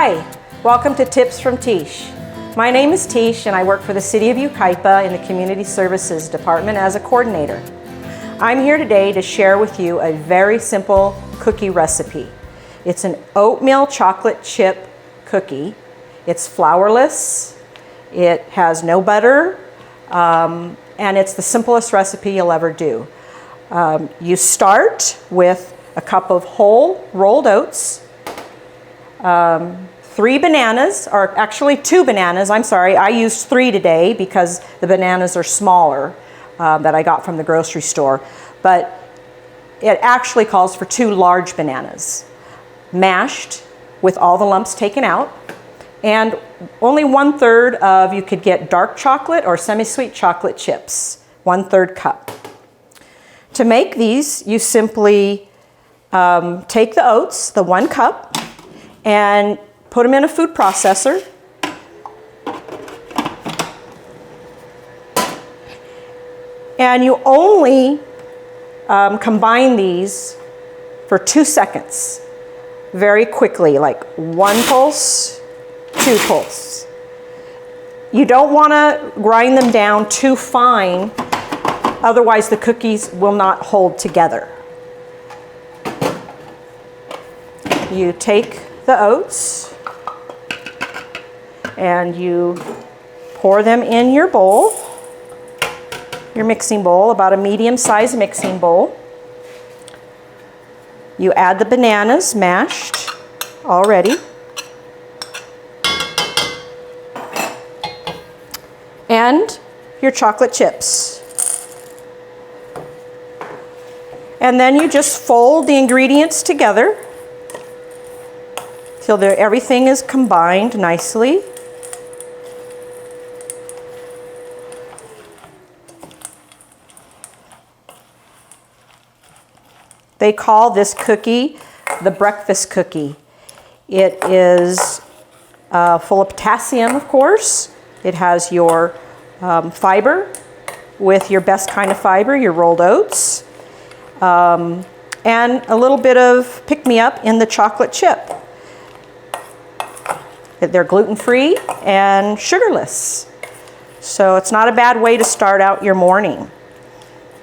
Hi, welcome to Tips from Tish. My name is Tish and I work for the City of Yucaipa in the Community Services Department as a coordinator. I'm here today to share with you a very simple cookie recipe. It's an oatmeal chocolate chip cookie. It's flourless, it has no butter, and it's the simplest recipe you'll ever do. You start with a cup of whole rolled oats, 3 bananas, or actually 2 bananas, I'm sorry, I used 3 today because the bananas are smaller that I got from the grocery store, but it actually calls for 2 large bananas, mashed with all the lumps taken out, and only 1/3 of, you could get dark chocolate or semi-sweet chocolate chips, 1/3 cup. To make these, you simply take the oats, the 1 cup, and put them in a food processor. And you only combine these for 2 seconds, very quickly, like 1 pulse, 2 pulse. You don't want to grind them down too fine, otherwise the cookies will not hold together. You take the oats and you pour them in your bowl, your mixing bowl, about a medium-sized mixing bowl. You add the bananas mashed already. And your chocolate chips. And then you just fold the ingredients together till everything is combined nicely. They call this cookie the breakfast cookie. It is full of potassium, of course. It has your fiber with your best kind of fiber, your rolled oats, and a little bit of pick-me-up in the chocolate chip. They're gluten-free and sugarless. So it's not a bad way to start out your morning.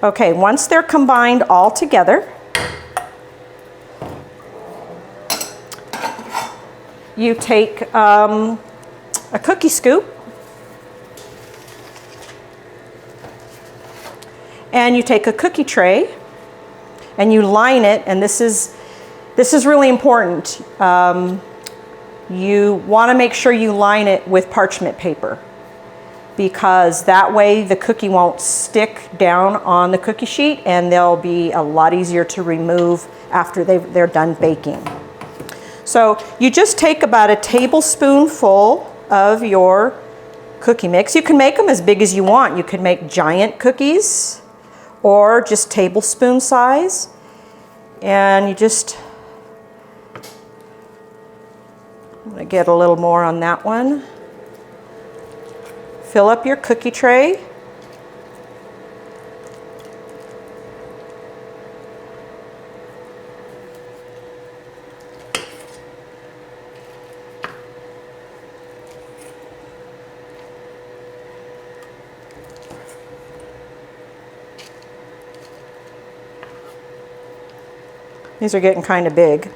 Okay, once they're combined all together, you take a cookie scoop and you take a cookie tray and you line it, and this is really important. You want to make sure you line it with parchment paper, because that way the cookie won't stick down on the cookie sheet and they'll be a lot easier to remove after they're done baking. So you just take about a tablespoonful of your cookie mix. You can make them as big as you want. You can make giant cookies or just tablespoon size. And you just, I'm going to get a little more on that one. Fill up your cookie tray. These are getting kind of big.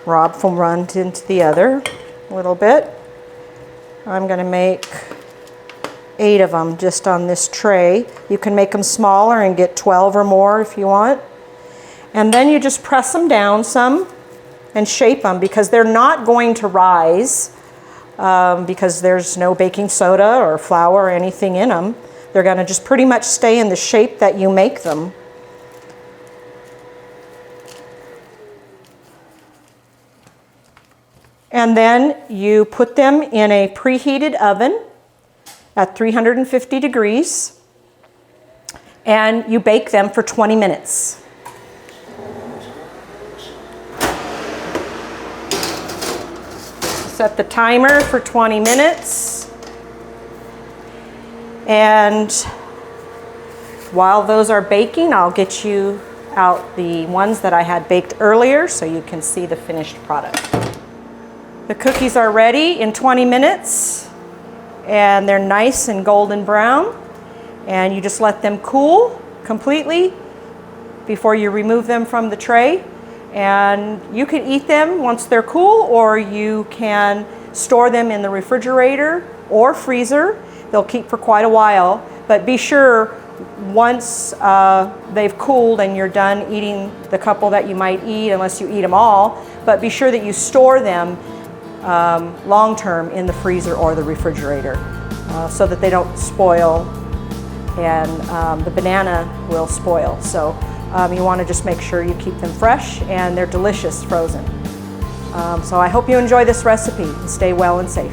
Rob from one into the other a little bit. I'm going to make 8 of them just on this tray. You can make them smaller and get 12 or more if you want. And then you just press them down some and shape them, because they're not going to rise because there's no baking soda or flour or anything in them. They're going to just pretty much stay in the shape that you make them. And then you put them in a preheated oven at 350 degrees and you bake them for 20 minutes. Set the timer for 20 minutes and while those are baking, I'll get you out the ones that I had baked earlier so you can see the finished product. The cookies are ready in 20 minutes and they're nice and golden brown, and you just let them cool completely before you remove them from the tray. And you can eat them once they're cool, or you can store them in the refrigerator or freezer. They'll keep for quite a while, but be sure once they've cooled and you're done eating the couple that you might eat, unless you eat them all, but be sure that you store them long-term in the freezer or the refrigerator so that they don't spoil, and the banana will spoil. So you want to just make sure you keep them fresh, and they're delicious frozen. So I hope you enjoy this recipe and stay well and safe.